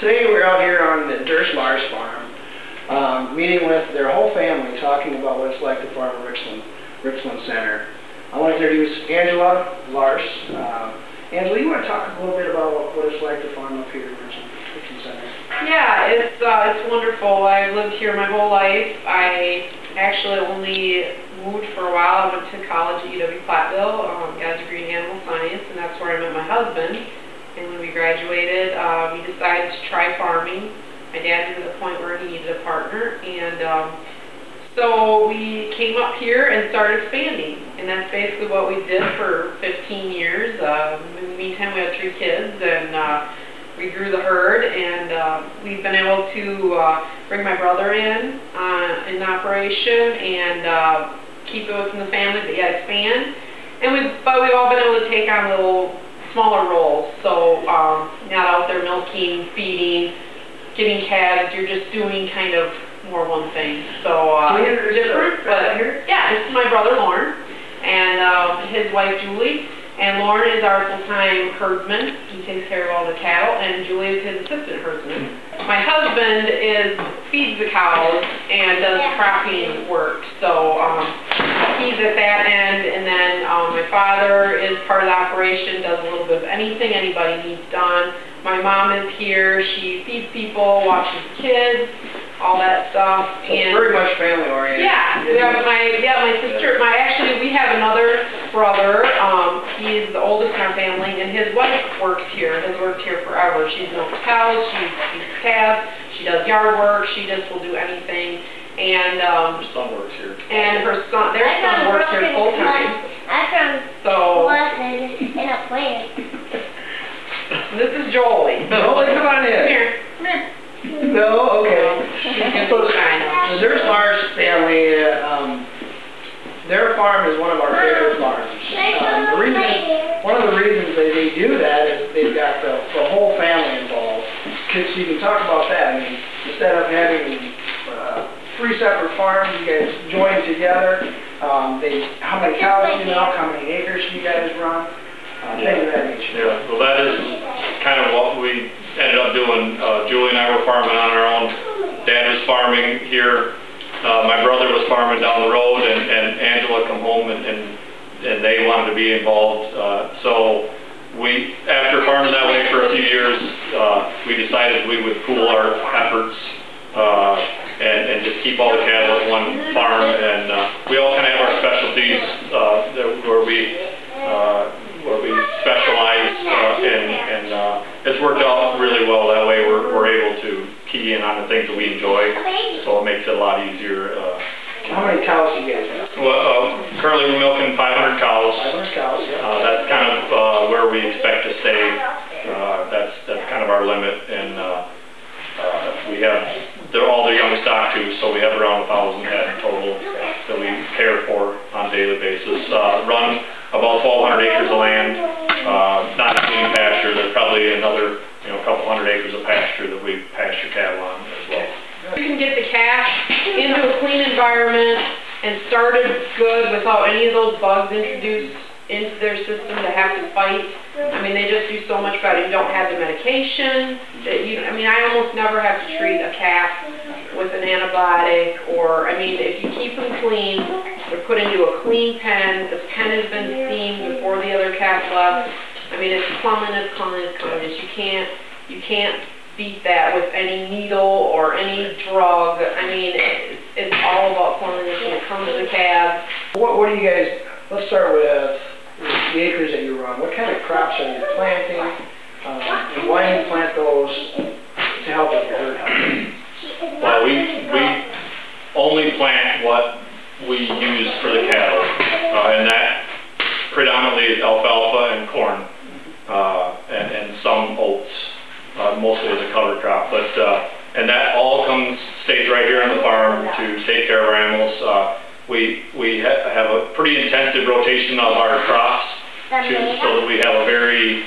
Today we're out here on the Durst-Larse Farm, meeting with their whole family, talking about what it's like to farm at Richland Center. I want to introduce Angela, Lars. Angela, you want to talk a little bit about what it's like to farm up here at Richland Center? Yeah, it's wonderful. I've lived here my whole life. I actually only moved for a while. I went to college at UW-Platteville, got a degree in animal science, and that's where I met my husband. And when we graduated, we decided to try farming. My dad was at the point where he needed a partner, and so we came up here and started expanding. And that's basically what we did for 15 years. In the meantime, we had 3 kids, and we grew the herd, and we've been able to bring my brother in operation and keep it within the family, but yet expand. But we've all been able to take on little smaller roles, so not out there milking, feeding, getting calves. You're just doing kind of more one thing. So it's different, but yeah, this is my brother Lars and his wife Julie. And Lauren is our full-time herdsman. He takes care of all the cattle, and Julie is his assistant herdsman. My husband feeds the cows and does cropping work, so he's at that end. And then my father is part of the operation, does a little bit of anything anybody needs done. My mom is here. She feeds people, watches the kids, all that stuff. So and very much family oriented. Yeah, we have my sister. Actually, we have another brother. He's the oldest in our family, and his wife works here. Has worked here forever. She's milked cows. She feeds calves. She does yard work. She just will do anything. And her son works here. And their son works here full time. So in a plane. This is Jolie. Jolie, come on in. Come here. No, okay. So the Durst-Larse family, their farm is one of our favorite farms. One of the reasons they do that is they've got the whole family involved. So you can talk about that. I mean, instead of having 3 separate farms, you guys join together. How many cows do you milk? How many acres do you guys run? Things of that nature. Yeah, well, that is kind of what we ended up doing. Julie and I were farming on our own. Dad was farming here. My brother was farming down the road, and Angela come home, and they wanted to be involved. So after farming that way for a few years, we decided we would pool our efforts and just keep all the cattle at one farm. And we all kind of have our specialties where we specialize, and it's worked out really well that way. We're able to key in on the things that we enjoy, so it makes it a lot easier. How many cows do you guys have? Well, currently we're milking 500 cows. 500 cows, yeah. That's kind of where we expect to stay. That's kind of our limit, and we have all the young stock too, so we have around 1,000 head in total that we care for on a daily basis. Run about 1,200 acres of land, not including pasture. There's probably another couple hundred acres of pasture that we pasture cattle on as well. You can get the cash into a clean environment and started good without any of those bugs introduced into their system to have to fight. I mean, they just do so much better. You don't have the medication. I almost never have to treat a calf with an antibiotic, or, if you keep them clean, they're put into a clean pen. The pen has been steamed before the other calf left. It's cleanliness. You can't beat that with any needle or any drug. It's all about cleanliness when it comes to the calves. What do you guys, let's start with the acres that you run. What kind of crops are you planting? And why do you plant those to help with your herd health? Well, we only plant what we use for the cattle, and that predominantly is alfalfa and corn, and some oats, mostly as a cover crop. But and that all stays right here on the farm to take care of our animals. We have a pretty intensive rotation of our crops so that we have a very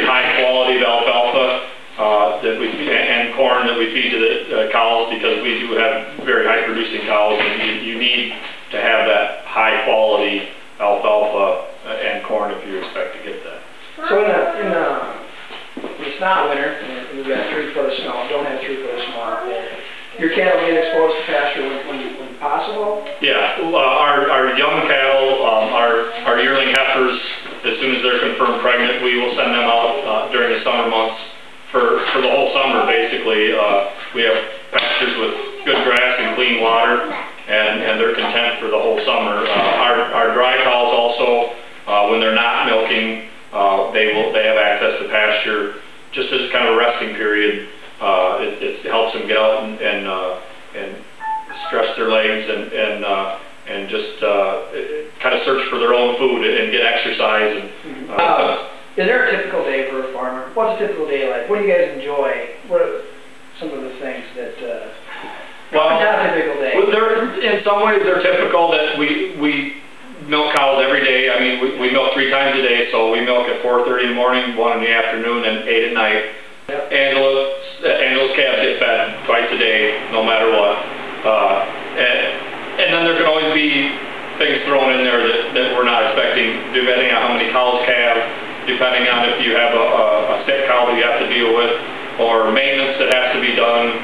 high quality of alfalfa and corn that we feed to the cows, because we do have very high producing cows, and you need to have that high quality alfalfa and corn if you expect to get that. So in the it's not winter, heifers, as soon as they're confirmed pregnant, we will send them out during the summer months for the whole summer, basically. We have pastures with good grass and clean water, and they're content for the whole summer. Our dry cows also, when they're not milking, they have access to pasture just as kind of a resting period. It helps them get out and stretch their legs and just kind of search for their own food and get exercise. Is there a typical day for a farmer? What's a typical day like? What do you guys enjoy? What are some of the things that, well, not a typical day? In some ways they're typical that we milk cows every day. I mean, we milk 3 times a day, so we milk at 4:30 in the morning, 1 in the afternoon, and 8 at night. Yep. Angela's calves get fed twice a day, no matter what. And then there can always be things thrown in there that we're not expecting, depending on how many cows calve, depending on if you have a sick cow that you have to deal with, or maintenance that has to be done.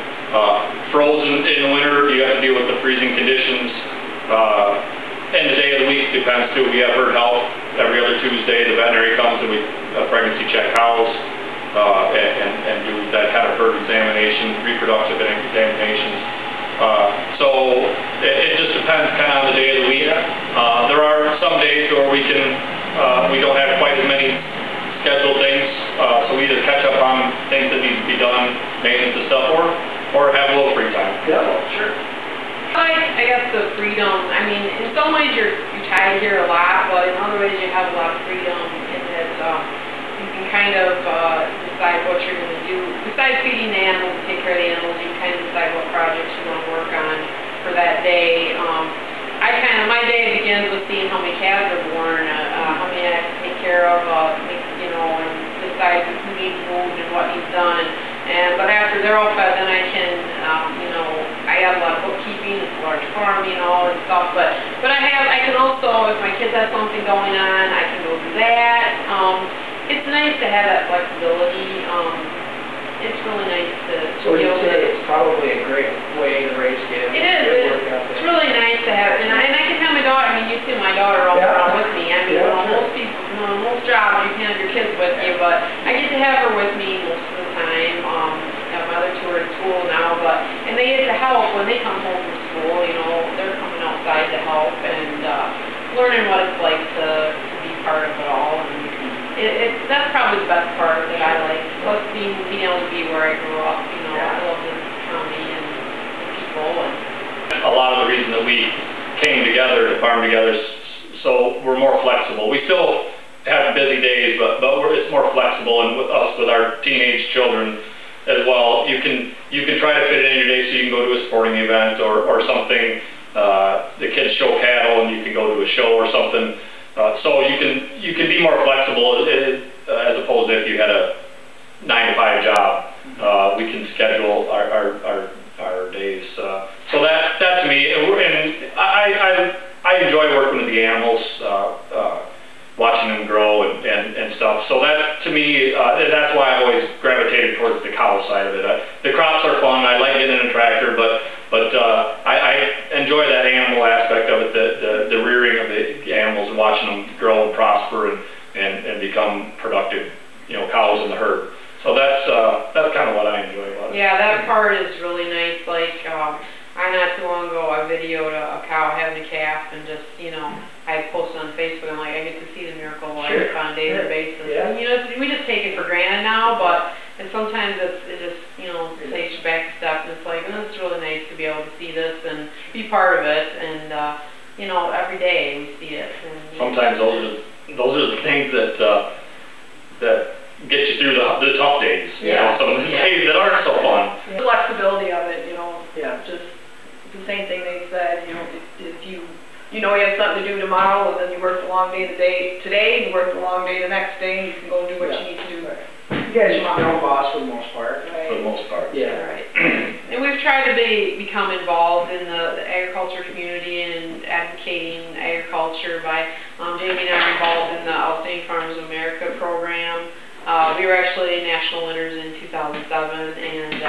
Frozen in the winter, you have to deal with the freezing conditions. And the day of the week depends too. We have herd health every other Tuesday. The veterinary comes and we pregnancy check cows and do that kind of herd examination, reproductive examinations. So it just depends kind of on the day of the week. There are some days where we don't have quite as many scheduled things, so we either catch up on things that need to be done, maintenance and stuff, or have a little free time. Yeah, sure. I guess the freedom, I mean, in some ways you're tied here a lot, but in other ways you have a lot of freedom in that you can kind of decide what you're going to do. Besides feeding the animals and take care of the animals, you can kind of decide what projects you want to work on for that day. My day begins with seeing how many calves are born, how many I have to take care of, and decide who needs moved and what needs done. But after they're all fed, then I can, I have a lot of bookkeeping, it's a large farm, and stuff. But I can also, if my kids have something going on, I can go do that. It's nice to have that flexibility. It's really nice to So be able to. it's probably a great way to raise kids. It is. It's really nice to have, and I can have my daughter. I mean, you see my daughter all around with me. I mean, most jobs you can have your kids with you, but I get to have her with me most of the time. My other 2 are in school now, and they get to help when they come home from school. They're coming outside to help and learning what it's like to be part of it all. And that's probably the best part that I like. Plus being able to be where I grew up. I love this county and the people. And a lot of the reason that we came together to farm together, so we're more flexible. We still have busy days, but it's more flexible, and with our teenage children as well, you can try to fit it in your day so you can go to a sporting event or something. The kids show cattle and you can go to a show or something. So you can be more flexible as opposed to if you had a 9-to-5 job. We can schedule our days. So that to me, and I enjoy working with the animals, watching them grow and stuff. So that to me, that's why I always gravitated towards the cow side of it. The crops are fun. I like getting in a tractor, but I enjoy that animal aspect of it, the rearing of the animals and watching them grow and prosper and become productive, cows in the herd. So that's kind of what I enjoy about it. Yeah, that part is really nice. Like, not too long ago, I videoed a cow having a calf, and just, I posted on Facebook, and I get to see the miracle of life on a daily basis. Yeah. And, we just take it for granted now, and sometimes it just, takes you back a step, and it's like, it's really nice to be able to see this and be part of it, and, every day we see it. And, sometimes those are the things that get you through the tough days. Some of the days that aren't so fun. The flexibility of it, just the same thing they said, if you have something to do tomorrow, and then you work the long day today, and you work the long day the next day, and you can go do what you need to do. You guys are your own boss for the most part. For the most part. Yeah. Right. And we've tried to become involved in the agriculture community and advocating agriculture by, Jamie and I are involved in the Outstanding Farmers of America program. We were actually national winners in 2007, and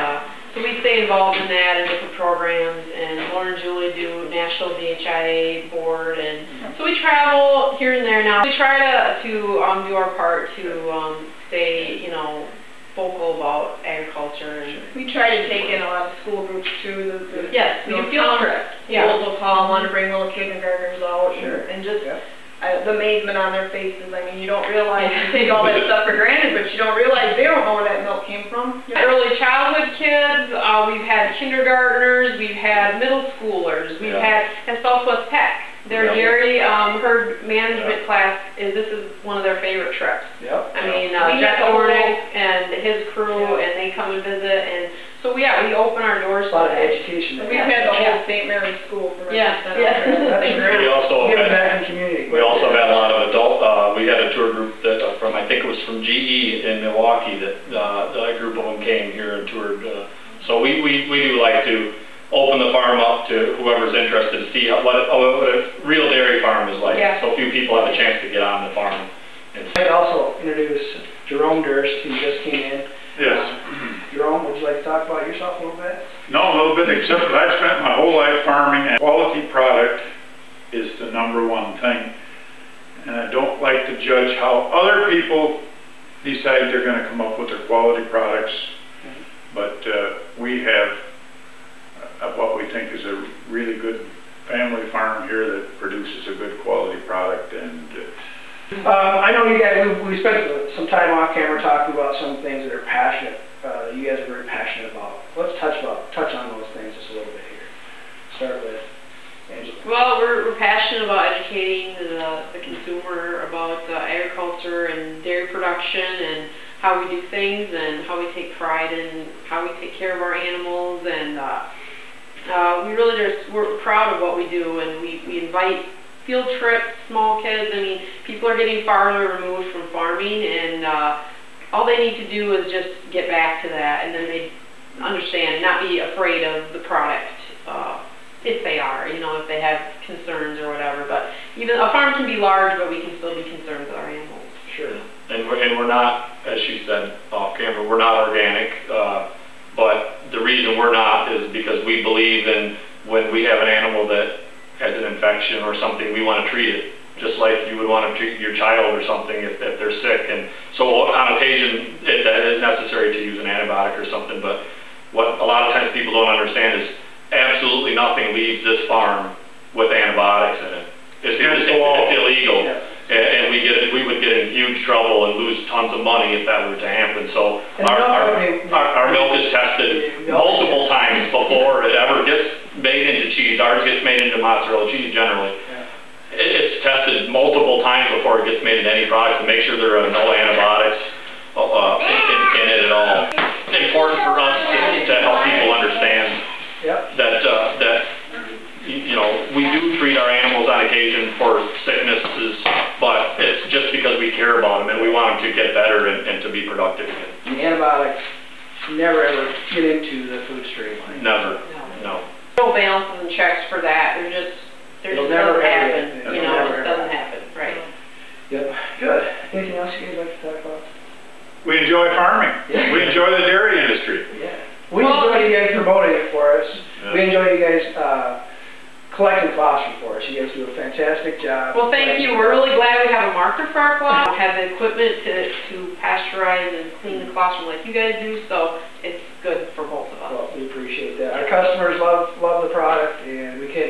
so we stay involved in that and different programs. And Lauren and Julie to do National DHIA board, and so we travel here and there now. We try to do our part to stay, you know, vocal about agriculture. And we try to take in a lot of school groups too. Yes, we do field trips. Yeah. Schools will call, want to bring little kindergartners out, and just Yeah. The amazement on their faces. I mean, you don't realize, you take all that stuff for granted, but you don't realize they don't know where that milk came from. Early childhood kids, we've had kindergartners, we've had middle schoolers, we've had at Southwest Tech. Their dairy herd management class this is one of their favorite trips. Yep. I mean, Jeff Ornick and his crew, and they come and visit, and so we open our doors. A lot of education. We've had the whole St. Mary's School from Yeah. That's great. We also Give had, back in the community. we also had a lot of adult, we had a tour group that from, I think it was from GE in Milwaukee, that a group of them came here and toured. So we do like to open the farm up to whoever's interested to see what a real dairy farm is like. Yeah. So few people have a chance to get on the farm. I'd also introduce Jerome Durst, who just came in. Yes. Jerome, would you like to talk about yourself a little bit? No, a little bit, except that I've spent my whole life farming, and quality product is the #1 thing. And I don't like to judge how other people decide they're going to come up with their quality products, but we have what we think is a really good family farm here that produces a good quality product. And I know you guys, we spent some time off camera talking about some things that are passionate, you guys are very passionate about. Let's touch on those things just a little bit here. Start with Angela. Well, we're passionate about educating the consumer about agriculture and dairy production and how we do things and how we take pride in how we take care of our animals, and we really we're proud of what we do, and we invite field trips, small kids. I mean, people are getting farther removed from farming, and all they need to do is just get back to that, and then they understand, not be afraid of the product, if they are, you know, if they have concerns or whatever. But even a farm can be large, but we can still be concerned with our animals. Sure. And we're not, as she said off camera, we're not organic, but the reason we're not is because we believe in when we have an animal that has an infection or something, we want to treat it just like you would want to treat your child or something if they're sick. And so on occasion it is necessary to use an antibiotic or something, but what a lot of times people don't understand is absolutely nothing leaves this farm with antibiotics in it. It's illegal. Yeah. And we would get in huge trouble and lose tons of money if that were to happen. So our milk is tested multiple times before it ever gets made into cheese. Ours gets made into mozzarella cheese generally. Yeah. It's tested multiple times before it gets made into any product to make sure there are no antibiotics in it at all. It's important for us to help people understand that you know, we do treat our animals on occasion for sicknesses, but it's just because we care about them and we want them to get better and to be productive again. The antibiotics never ever get into the food stream. Never. No. No balances and checks for that. They're just doesn't happen. You know, it doesn't happen. Right. Yep. Good. Anything else you guys like to talk about? we enjoy farming. Yeah. We enjoy the dairy industry. Yeah. We enjoy you guys promoting it for us. Yeah. We enjoy you guys collecting colostrum for us. You guys do a fantastic job. Well, thank you. We're really glad we have a marker for our colostrum. We have the equipment to pasteurize and clean the colostrum like you guys do, so it's good for both of us. Well, we appreciate that. Our customers love the product, and we can't